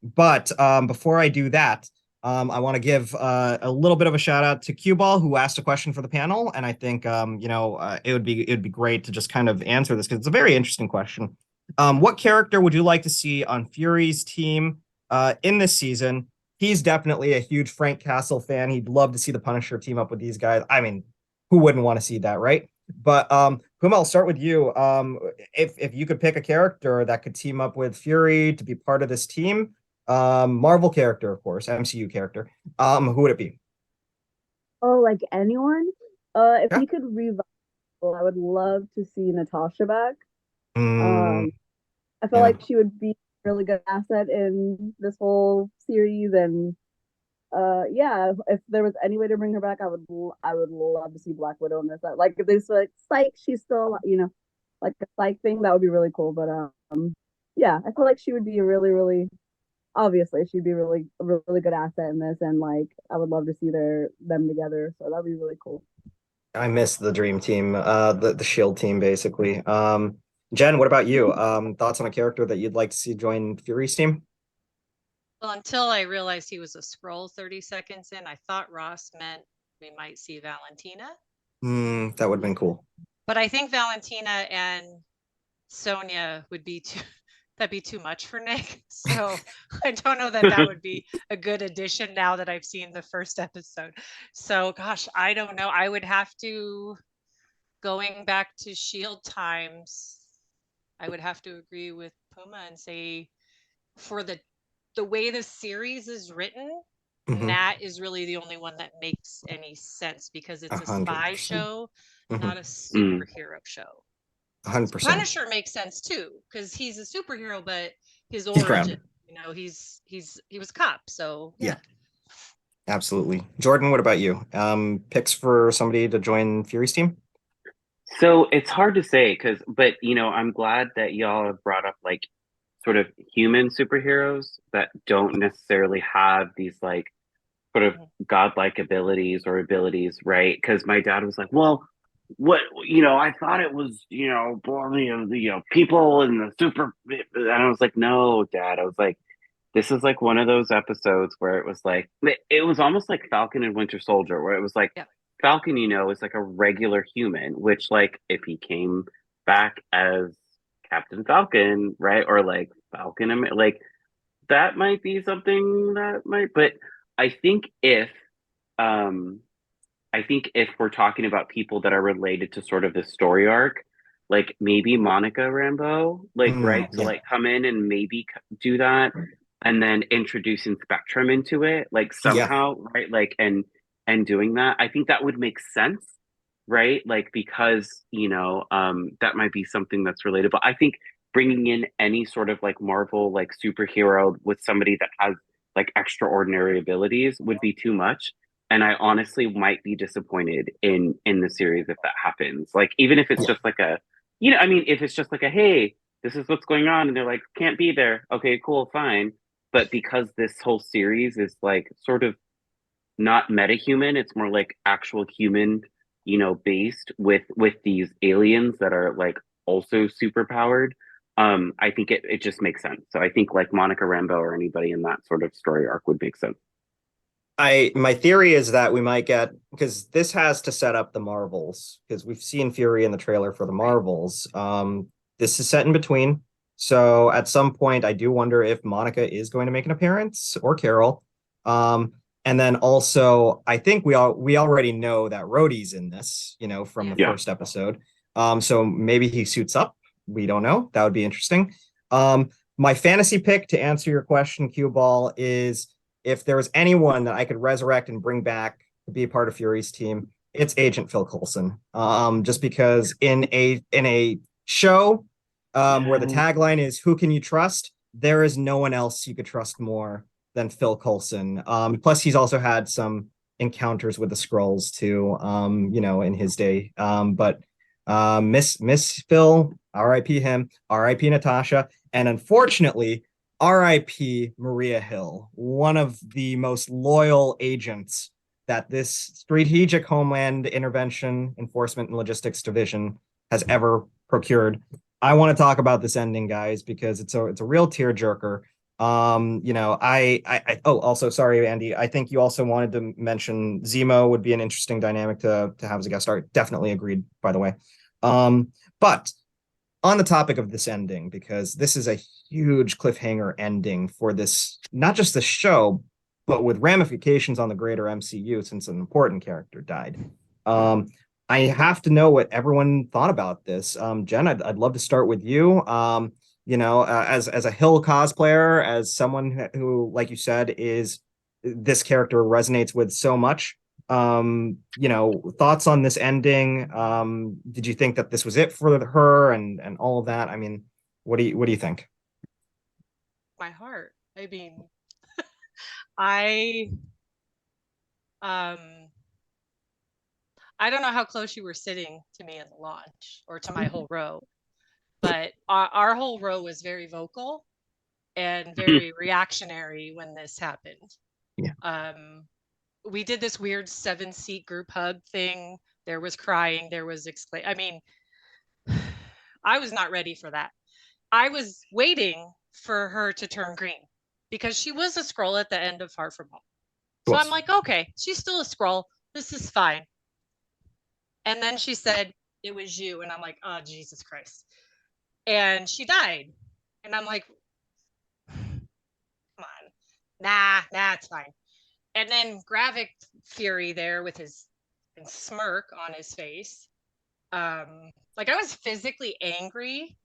But before I do that, I want to give a little bit of a shout out to Cue Ball, who asked a question for the panel, and I think it would be great to just kind of answer this, because it's a very interesting question. What character would you like to see on Fury's team in this season? He's definitely a huge Frank Castle fan. He'd love to see the Punisher team up with these guys. I mean, who wouldn't want to see that, right? But Puma, I'll start with you. If you could pick a character that could team up with Fury to be part of this team, Marvel character, of course, MCU character, who would it be? Oh, like anyone? If Yeah. he could revive, I would love to see Natasha back. I feel Yeah. like she would be a really good asset in this whole series, and yeah, if there was any way to bring her back, I would love to see Black Widow in this. Like if there's like psych, she's still, like a psych thing, that would be really cool. But yeah, I feel like she would be a really, really, obviously she'd be really a really good asset in this, and like I would love to see them together. So that'd be really cool. I miss the Dream Team, the Shield team, basically. Jen, what about you? Thoughts on a character that you'd like to see join Fury's team? Well, until I realized he was a scroll 30 seconds in, I thought Ross meant we might see Valentina. That would have been cool. But I think Valentina and Sonya would be that'd be too much for Nick. So I don't know that would be a good addition now that I've seen the first episode. So gosh, I don't know. I would have to, going back to Shield times, I would have to agree with Puma and say, for the way the series is written, Nat is really the only one that makes any sense, because it's a spy 100%. show, not a Mm. superhero show. 100%. Punisher makes sense too, because he's a superhero, but his He's origin, grounded. he was a cop. So Yeah. Absolutely. Jordyn, what about you? Picks for somebody to join Fury's team? So it's hard to say but I'm glad that y'all have brought up like sort of human superheroes that don't necessarily have these like sort of godlike abilities, right? Because my dad was like, well, what, I thought it was, people in the super, and I was like, no, Dad. I was like, this is like one of those episodes where it was like, it was almost like Falcon and Winter Soldier, where it was like, Falcon, is like a regular human, which like if he came back as Captain Falcon, right? Or like Falcon, like that might be something but I think if we're talking about people that are related to sort of the story arc, like maybe Monica Rambeau, like, right? So like come in and maybe do that, and then introducing Spectrum into it, like somehow, right? Like, and doing that, I think that would make sense, right? Like, because, that might be something that's related. But I think bringing in any sort of like Marvel, like superhero with somebody that has like extraordinary abilities would be too much. And I honestly might be disappointed in the series if that happens. Like, even if it's just like if it's just like a, hey, this is what's going on, and they're like, can't be there. Okay, cool, fine. But because this whole series is like sort of not metahuman, it's more like actual human, based with these aliens that are like also super powered. I think it just makes sense. So I think like Monica Rambeau or anybody in that sort of story arc would make sense. My theory is that we might get, because this has to set up the Marvels, because we've seen Fury in the trailer for the Marvels. This is set in between. So at some point, I do wonder if Monica is going to make an appearance, or Carol. And then also, I think we already know that Rhodey's in this, from the first episode. So maybe he suits up. We don't know. That would be interesting. My fantasy pick to answer your question, Cue Ball, is if there was anyone that I could resurrect and bring back to be a part of Fury's team, it's Agent Phil Coulson. Just because in a show where the tagline is "Who can you trust?" there is no one else you could trust more than Phil Coulson. Plus, he's also had some encounters with the Skrulls too. In his day. But Miss Phil, R.I.P. him, R.I.P. Natasha, and unfortunately, R.I.P. Maria Hill, one of the most loyal agents that this Strategic Homeland Intervention Enforcement and Logistics Division has ever procured. I want to talk about this ending, guys, because it's a real tearjerker. Also sorry, Andy. I think you also wanted to mention Zemo would be an interesting dynamic to have as a guest star. Definitely agreed, by the way. But on the topic of this ending, because this is a huge cliffhanger ending for this, not just the show, but with ramifications on the greater MCU since an important character died. I have to know what everyone thought about this. Jen, I'd love to start with you. As a Hill cosplayer, as someone who, like you said, is this character resonates with so much. Thoughts on this ending? Did you think that this was it for her and all of that? I mean, what do you think? My heart. I mean, I I don't know how close you were sitting to me in the launch or to my whole row, but our whole row was very vocal and very reactionary when this happened. Yeah. We did this weird 7-seat group hug thing. There was crying, there was I mean, I was not ready for that. I was waiting for her to turn green because she was a Skrull at the end of Far From Home. So I'm like, okay, she's still a Skrull. This is fine. And then she said, "It was you." And I'm like, oh, Jesus Christ. And she died. And I'm like, come on. Nah, it's fine. And then Gravik Fury there with his smirk on his face. Like I was physically angry.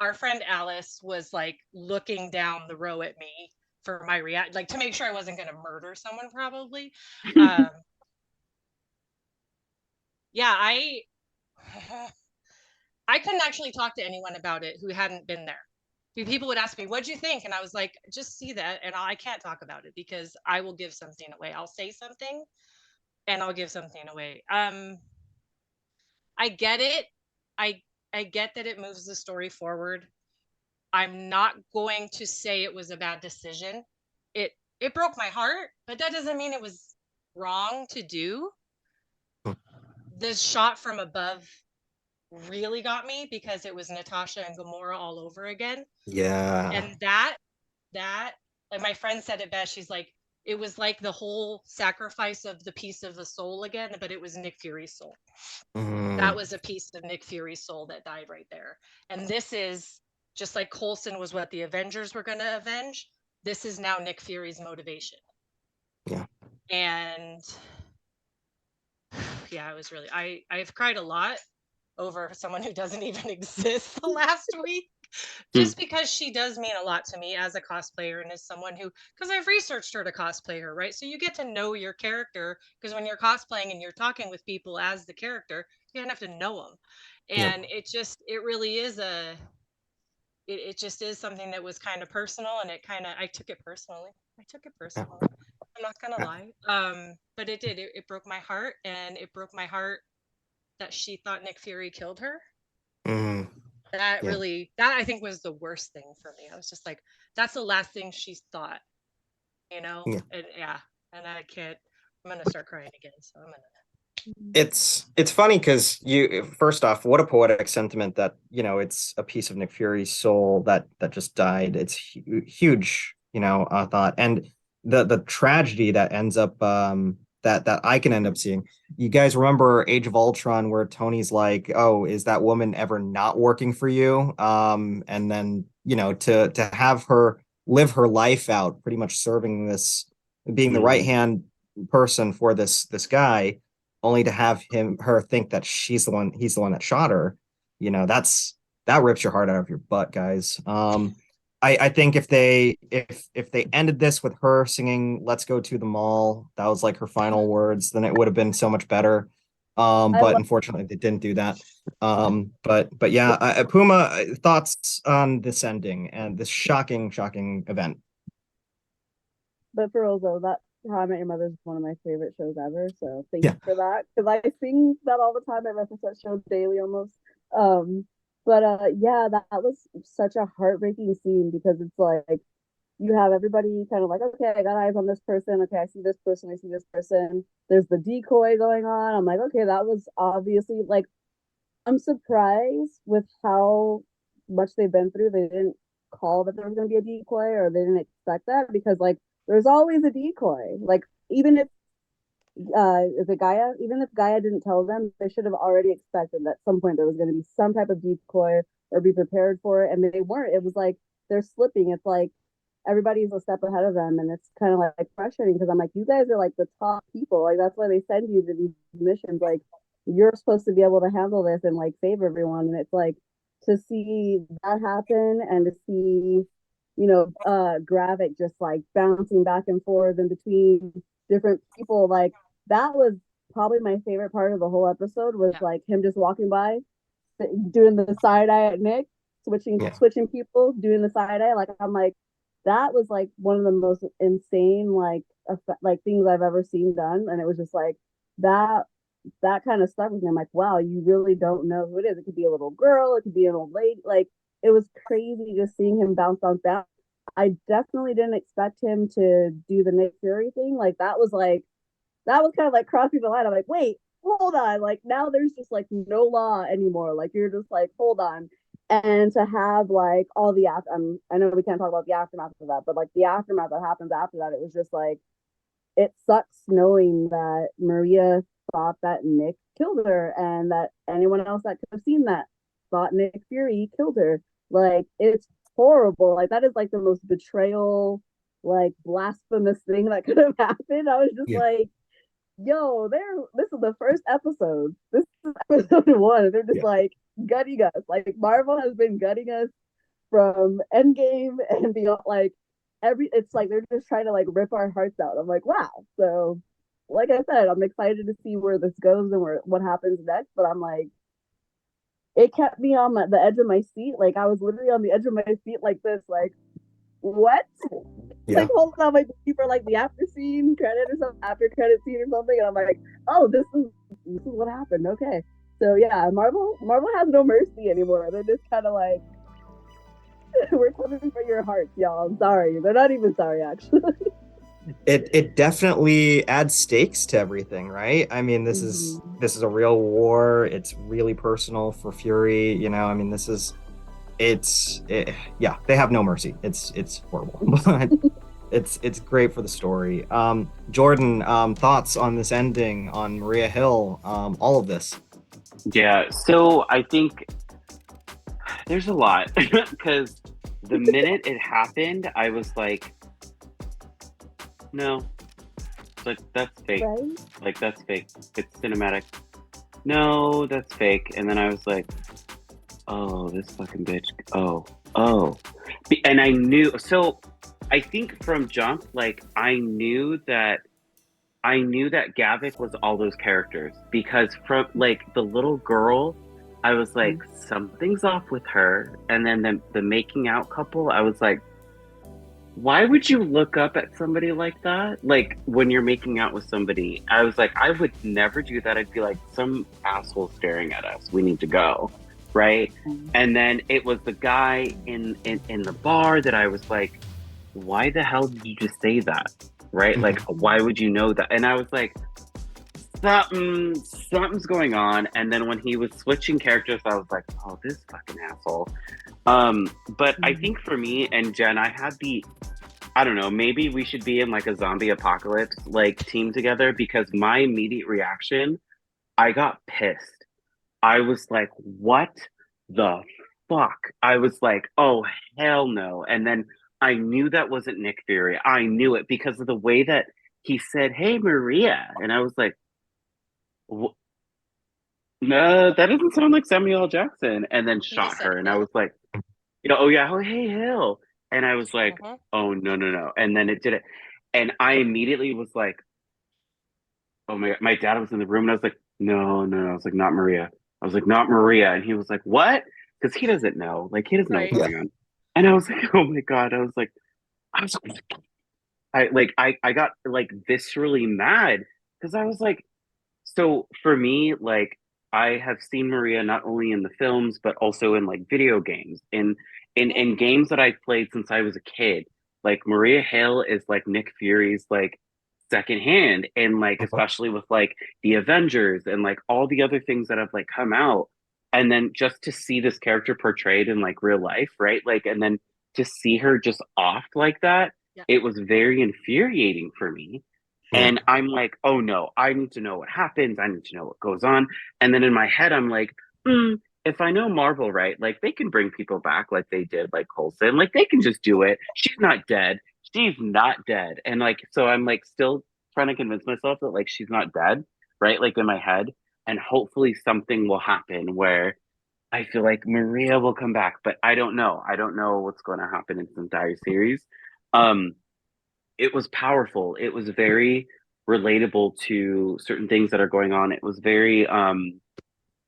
Our friend Alice was like looking down the row at me for my react, like to make sure I wasn't going to murder someone probably. Yeah, I couldn't actually talk to anyone about it who hadn't been there. People would ask me, "What'd you think?" And I was like, "Just see that," and I can't talk about it because I will give something away. I'll say something, and I'll give something away. I get it. I get that it moves the story forward. I'm not going to say it was a bad decision. It broke my heart, but that doesn't mean it was wrong to do. The shot from above really got me because it was Natasha and Gamora all over again. Yeah. And that like my friend said it best. She's like, it was like the whole sacrifice of the piece of the soul again, but it was Nick Fury's soul. That was a piece of Nick Fury's soul that died right there. And this is just like Coulson was what the Avengers were going to avenge. This is now Nick Fury's motivation. Yeah. And yeah, it was really, I've cried a lot over someone who doesn't even exist the last week, just because she does mean a lot to me as a cosplayer and as someone who, because I've researched her to cosplay her, right? So you get to know your character, because when you're cosplaying and you're talking with people as the character, you kind of have to know them. And it really is it just is something that was kind of personal, and I took it personally. I'm not gonna lie. But it broke my heart, and it broke my heart that she thought Nick Fury killed her. That I think was the worst thing for me. I was just like, that's the last thing she thought, And and I'm gonna start crying again. So I'm gonna. It's funny because first off, what a poetic sentiment that it's a piece of Nick Fury's soul that just died. It's huge, thought, and the tragedy that ends up that I can end up seeing. You guys remember Age of Ultron where Tony's like, "Oh, is that woman ever not working for you?" And then to have her live her life out, pretty much serving being the right hand person for this guy, only to have her think that he's the one that shot her. That rips your heart out of your butt, guys. I think if they ended this with her singing "Let's Go to the Mall," that was like her final words, then it would have been so much better. But unfortunately, they didn't do that. But yeah, Puma, thoughts on this ending and this shocking event? But for real though, that How I Met Your Mother is one of my favorite shows ever. So thank Yeah. you for that, because I sing that all the time. I reference that show daily almost. But yeah, that was such a heartbreaking scene, because it's like you have everybody kind of like, okay, I got eyes on this person. Okay, I see this person. I see this person. There's the decoy going on. I'm like, okay, that was obviously like, I'm surprised with how much they've been through. They didn't call that there was going to be a decoy, or they didn't expect that, because like there's always a decoy. Like even if is it Gaia? Even if Gaia didn't tell them, they should have already expected that at some point there was going to be some type of decoy, or be prepared for it, and they weren't. It was like they're slipping. It's like everybody's a step ahead of them, and it's kind of like frustrating, because I'm like, you guys are like the top people. Like that's why they send you to these missions. Like you're supposed to be able to handle this and like save everyone. And it's like, to see that happen, and to see, Gravik just like bouncing back and forth in between different people, like that was probably my favorite part of the whole episode, was like him just walking by, doing the side eye at Nick, switching people, doing the side eye. Like I'm like, that was like one of the most insane like things I've ever seen done. And it was just like that kind of stuck with me. I'm like, wow, you really don't know who it is. It could be a little girl, it could be an old lady. Like it was crazy just seeing him bounce. I definitely didn't expect him to do the Nick Fury thing. Like that was kind of like crossing the line. I'm like, wait, hold on. Like now there's just like no law anymore. Like you're just like, hold on. And to have like all the I know we can't talk about the aftermath of that, but like the aftermath that happens after that, it was just like, it sucks knowing that Maria thought that Nick killed her, and that anyone else that could have seen that thought Nick Fury killed her. Like it's horrible. Like that is like the most betrayal, like blasphemous thing that could have happened. I was just like, yo, this is the first episode. This is episode 1. They're just like gutting us. Like Marvel has been gutting us from Endgame and beyond. Like it's like they're just trying to like rip our hearts out. I'm like, wow. So like I said, I'm excited to see where this goes and what happens next. But I'm like, it kept me on the edge of my seat. Like I was literally on the edge of my seat like this, like, what? Like hold on, like for like the after scene credit or something, after credit scene or something, and I'm like, oh, this is what happened. Okay. So yeah, Marvel has no mercy anymore. They're just kind of like, we're coming for your hearts, y'all. I'm sorry. They're not even sorry, actually. It definitely adds stakes to everything, right? I mean, this is a real war. It's really personal for Fury. I mean, yeah, they have no mercy. It's horrible, but it's great for the story. Jordyn, thoughts on this ending, on Maria Hill, all of this? Yeah, so I think there's a lot, because the minute it happened, I was like, no, like that's fake. Right? Like that's fake. It's cinematic. No, that's fake. And then I was like, oh, this fucking bitch. Oh. And I knew, so I think from jump, like I knew that Gavik was all those characters, because from like the little girl, I was like, something's off with her. And then the making out couple, I was like, why would you look up at somebody like that? Like when you're making out with somebody, I was like, I would never do that. I'd be like, some asshole staring at us. We need to go. Right. And then it was the guy in the bar that I was like, why the hell did you just say that? Right. Like, why would you know that? And I was like, something's going on. And then when he was switching characters, I was like, oh, this fucking asshole. But I think for me and Jen, I don't know, maybe we should be in like a zombie apocalypse like team together, because my immediate reaction, I got pissed. I was like, what the fuck? I was like, oh, hell no. And then I knew that wasn't Nick Fury. I knew it because of the way that he said, hey, Maria. And I was like, No, that doesn't sound like Samuel L. Jackson. And then He shot said her. And I Hill. was like, oh yeah, oh hey, Hill. And I was like, Mhm. oh no, no, no. And then it did it. And I immediately was like, oh my dad was in the room and I was like, no, no, no. I was like, not Maria. I was like, not Maria. And he was like, what? Because he doesn't know. Like, he doesn't know what's Right. Yeah. going on. And I was like, oh my God. I was like, I got like viscerally mad because I was like, so for me, like I have seen Maria not only in the films but also in like video games, in games that I've played since I was a kid. Like Maria Hill is like Nick Fury's like second hand, and like especially with like the Avengers and like all the other things that have like come out, and then just to see this character portrayed in like real life, right? Like, and then to see her just off like that, Yeah. it was very infuriating for me. Yeah. And I'm like, oh no, I need to know what happens. I need to know what goes on. And then in my head, I'm like, if I know Marvel right, like they can bring people back like they did, like Coulson. Like they can just do it. She's not dead. She's not dead. And like, so I'm like still trying to convince myself that like she's not dead, right? Like in my head. And hopefully something will happen where I feel like Maria will come back, but I don't know. I don't know what's going to happen in this entire series. Um, it was powerful. It was very relatable to certain things that are going on. It was very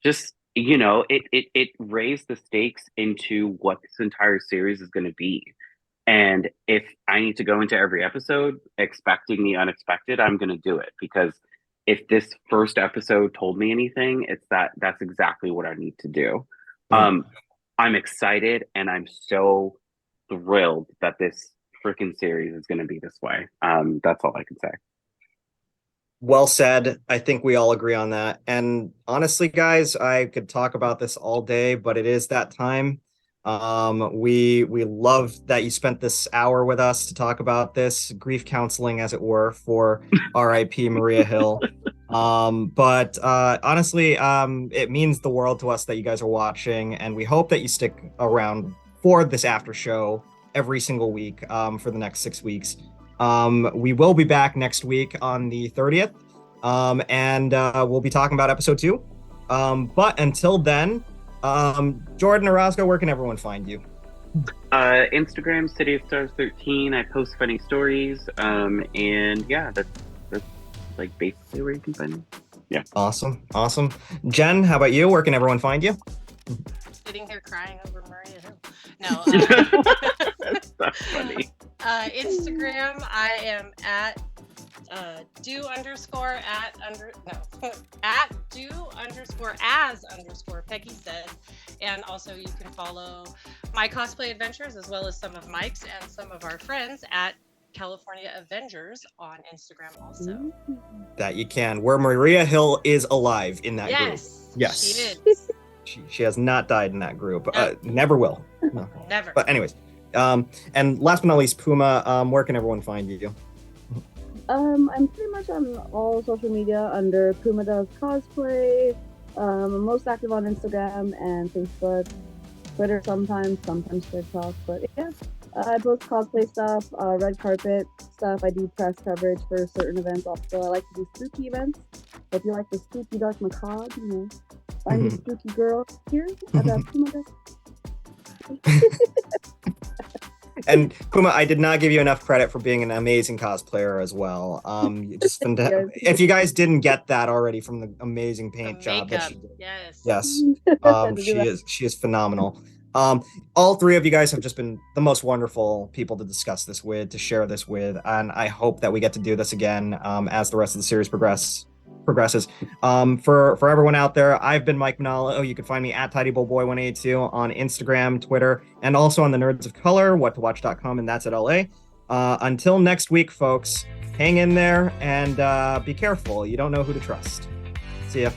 just it raised the stakes into what this entire series is going to be. And if I need to go into every episode expecting the unexpected, I'm going to do it because if this first episode told me anything, it's that's exactly what I need to do. I'm excited and I'm so thrilled that this freaking series is going to be this way. That's all I can say. Well said. I think we all agree on that. And honestly, guys, I could talk about this all day, but it is that time. We love that you spent this hour with us to talk about this grief counseling, as it were, for R.I.P. Maria Hill. But honestly, it means the world to us that you guys are watching, and we hope that you stick around for this after show every single week for the next 6 weeks. We will be back next week on the 30th, and we'll be talking about episode 2. But until then, Jordyn Orozco, where can everyone find you? Instagram, City of Stars 13. I post funny stories. And yeah, that's like basically where you can find me. Yeah. Awesome. Jen, how about you? Where can everyone find you? Sitting here crying over Maria Hill. No. That's not funny. Instagram, I am at Peggy said. And also you can follow my cosplay adventures as well as some of Mike's and some of our friends at California Avengers on Instagram also. That you can. Where Maria Hill is alive in that group. Yes. She is. She has not died in that group. No. Never will. No. Never. But anyways, and last but not least, Puma, where can everyone find you? I'm pretty much on all social media under PumaDoesCosplay. I'm most active on Instagram and Facebook, Twitter sometimes TikTok. But yeah, I post cosplay stuff, red carpet stuff. I do press coverage for certain events. Also, I like to do spooky events. If you like the spooky, dark, macabre, find a spooky girl here at PumaDoes. And Puma, I did not give you enough credit for being an amazing cosplayer as well. If you guys didn't get that already from the amazing paint job that she did. Yes. She is phenomenal. All three of you guys have just been the most wonderful people to discuss this with, to share this with, and I hope that we get to do this again as the rest of the series progresses. For everyone out there, I've been Mike Manalo. You can find me at TidyBullBoy182 on Instagram, Twitter, and also on the Nerds of Color, whattowatch.com, and that's at LA. Until next week, folks, hang in there and be careful. You don't know who to trust. See ya.